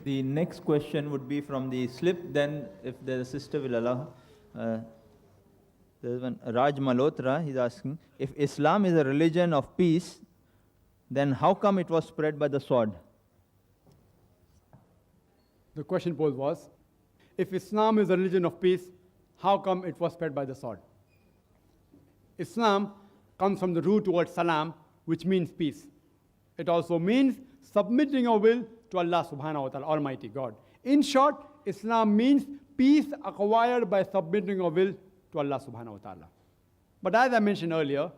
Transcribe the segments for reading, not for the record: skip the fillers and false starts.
The next question would be from the slip, then if the sister will allow. There's one, Raj Malhotra, he's asking, if Islam is a religion of peace, then how come it was spread by the sword? The question posed was, if Islam is a religion of peace, how come it was spread by the sword? Islam comes from the root word salam, which means peace. It also means submitting your will to Allah subhanahu wa ta'ala, Almighty God. In short, Islam means peace acquired by submitting your will to Allah subhanahu wa ta'ala. But as I mentioned earlier,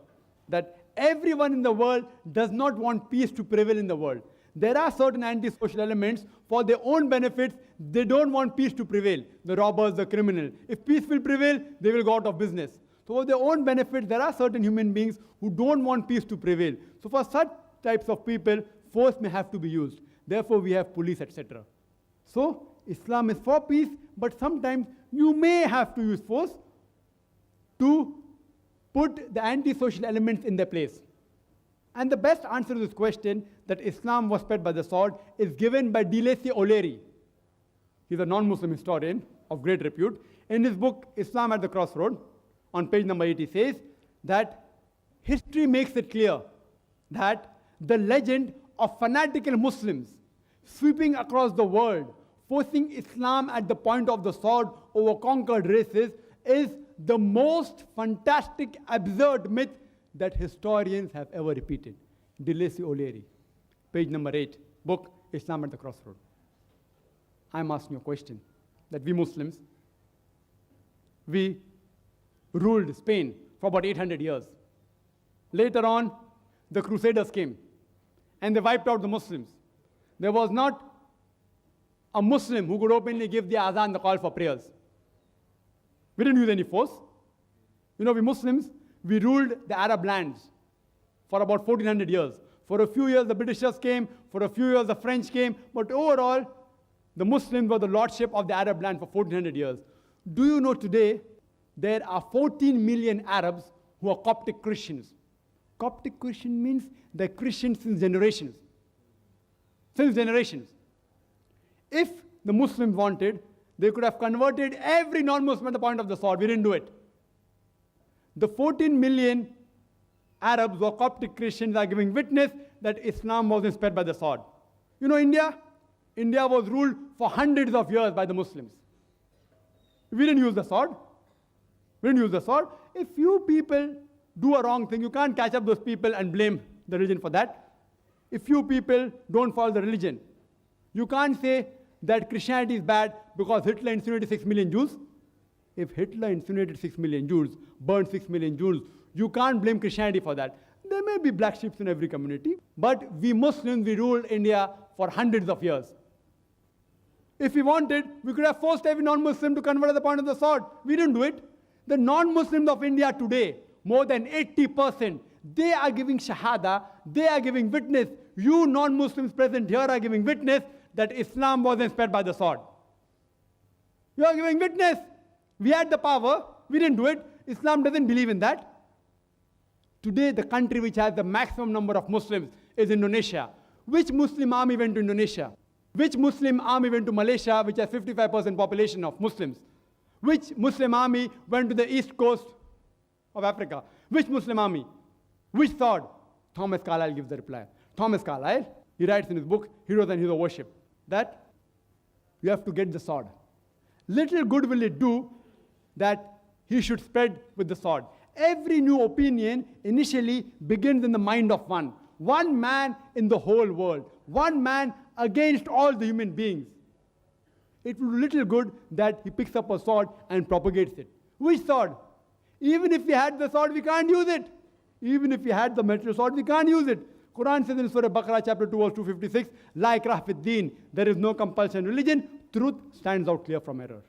that everyone in the world does not want peace to prevail in the world. There are certain anti-social elements for their own benefits. They don't want peace to prevail. The robbers, the criminal. If peace will prevail, they will go out of business. So for their own benefits, there are certain human beings who don't want peace to prevail. So for such types of people, force may have to be used. Therefore, we have police, etc. So Islam is for peace, but sometimes you may have to use force to put the anti-social elements in their place. And the best answer to this question, that Islam was spread by the sword, is given by Deleuze O'Leary. He's a non-Muslim historian of great repute. In his book, Islam at the Crossroad, on page number 80, says that history makes it clear that the legend of fanatical Muslims sweeping across the world, forcing Islam at the point of the sword over conquered races, is the most fantastic, absurd myth that historians have ever repeated. Deleuze O'Leary, page number 8, book Islam at the Crossroad. I'm asking you a question, that we Muslims, we ruled Spain for about 800 years. Later on, the Crusaders came and they wiped out the Muslims. There was not a Muslim who could openly give the azan, the call for prayers. We didn't use any force. You know, we Muslims, we ruled the Arab lands for about 1400 years. For a few years, the Britishers came. For a few years, the French came. But overall, the Muslims were the lordship of the Arab land for 1400 years. Do you know today, there are 14 million Arabs who are Coptic Christians. Coptic Christian means they're Christians since generations. Since generations. If the Muslims wanted, they could have converted every non-Muslim at the point of the sword. We didn't do it. The 14 million Arabs who are Coptic Christians are giving witness that Islam wasn't spread by the sword. You know India? India was ruled for hundreds of years by the Muslims. We didn't use the sword. We didn't use the sword. If few people do a wrong thing, you can't catch up those people and blame the religion for that. If few people don't follow the religion, you can't say that Christianity is bad because Hitler incinerated 6 million Jews. If Hitler incinerated 6 million Jews, burned 6 million Jews, you can't blame Christianity for that. There may be black sheep in every community, but we Muslims, we ruled India for hundreds of years. If we wanted, we could have forced every non-Muslim to convert at the point of the sword. We didn't do it. The non-Muslims of India today, more than 80%, they are giving shahada, they are giving witness. You non-Muslims present here are giving witness that Islam wasn't spread by the sword. You are giving witness. We had the power, we didn't do it. Islam doesn't believe in that. Today, the country which has the maximum number of Muslims is Indonesia. Which Muslim army went to Indonesia? Which Muslim army went to Malaysia, which has 55% population of Muslims? Which Muslim army went to the east coast of Africa? Which Muslim army? Which sword? Thomas Carlyle gives the reply. Thomas Carlyle, he writes in his book, Heroes and Hero Worship, that you have to get the sword. Little good will it do that he should spread with the sword. Every new opinion initially begins in the mind of one. One man in the whole world. One man against all the human beings. It will do little good that he picks up a sword and propagates it. Which sword? Even if we had the sword, we can't use it. Even if we had the metal sword, we can't use it. Quran says in Surah Baqarah chapter 2 verse 256, La ikrah fid deen, there is no compulsion in religion. Truth stands out clear from error.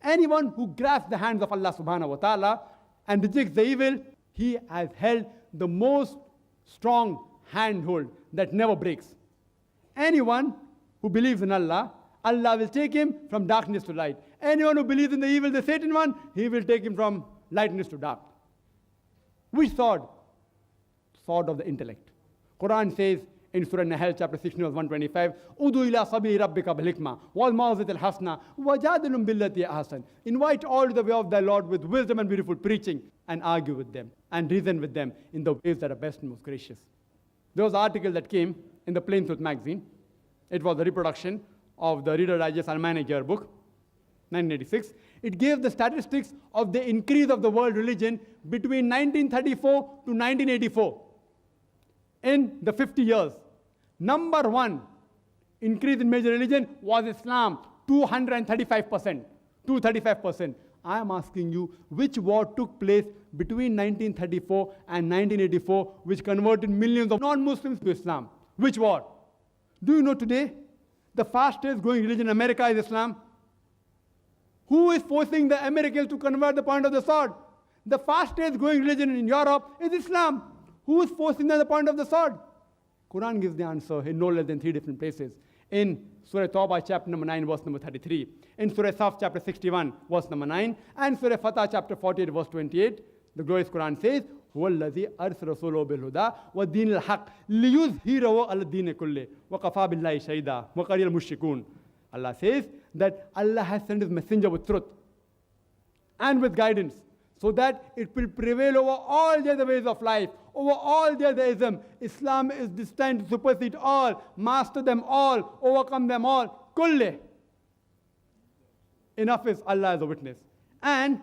Anyone who grasps the hands of Allah subhanahu wa ta'ala and rejects the evil, he has held the most strong handhold that never breaks. Anyone who believes in Allah, Allah will take him from darkness to light. Anyone who believes in the evil, the Satan one, he will take him from lightness to dark. Which sword? Sword of the intellect. Quran says In Surah Nahl, chapter 16, verse 125, Udu ila sabili rabbika bil hikmah wal mawzat al hasna wajadilum billati ahsan. Invite all to the way of thy Lord with wisdom and beautiful preaching, and argue with them and reason with them in the ways that are best and most gracious. There was an article that came in the Plain Truth magazine. It was a reproduction of the Reader Digest Almanac Yearbook, 1986. It gave the statistics of the increase of the world religion between 1934 to 1984. In the 50 years, number one increase in major religion was Islam, 235%. 235%. I am asking you, which war took place between 1934 and 1984, which converted millions of non-Muslims to Islam? Which war? Do you know today, the fastest growing religion in America is Islam? Who is forcing the Americans to convert the point of the sword? The fastest growing religion in Europe is Islam. Who is forcing them the point of the sword? Quran gives the answer in no less than 3 different places. In Surah Tawbah, chapter number 9, verse number 33. In Surah Saf, chapter 61, verse number 9. And Surah Fatah, chapter 48, verse 28. The glorious Quran says, هو الذي أرسل رسوله بالهدى والدين الحق ليظهره على الدين كله وكفى بالله شهيدا وقليل المشركون. Allah says that Allah has sent His messenger with truth and with guidance, so that it will prevail over all the other ways of life, over all the other ism. Islam is destined to supersede all, master them all, overcome them all. Kulli. Enough is Allah as a witness. And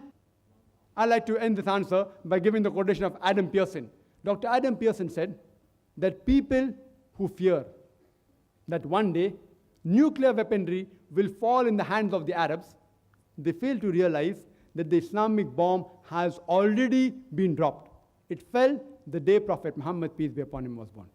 I like to end this answer by giving the quotation of Adam Pearson. Dr. Adam Pearson said that people who fear that one day nuclear weaponry will fall in the hands of the Arabs, they fail to realize that the Islamic bomb has already been dropped. It fell the day Prophet Muhammad, peace be upon him, was born.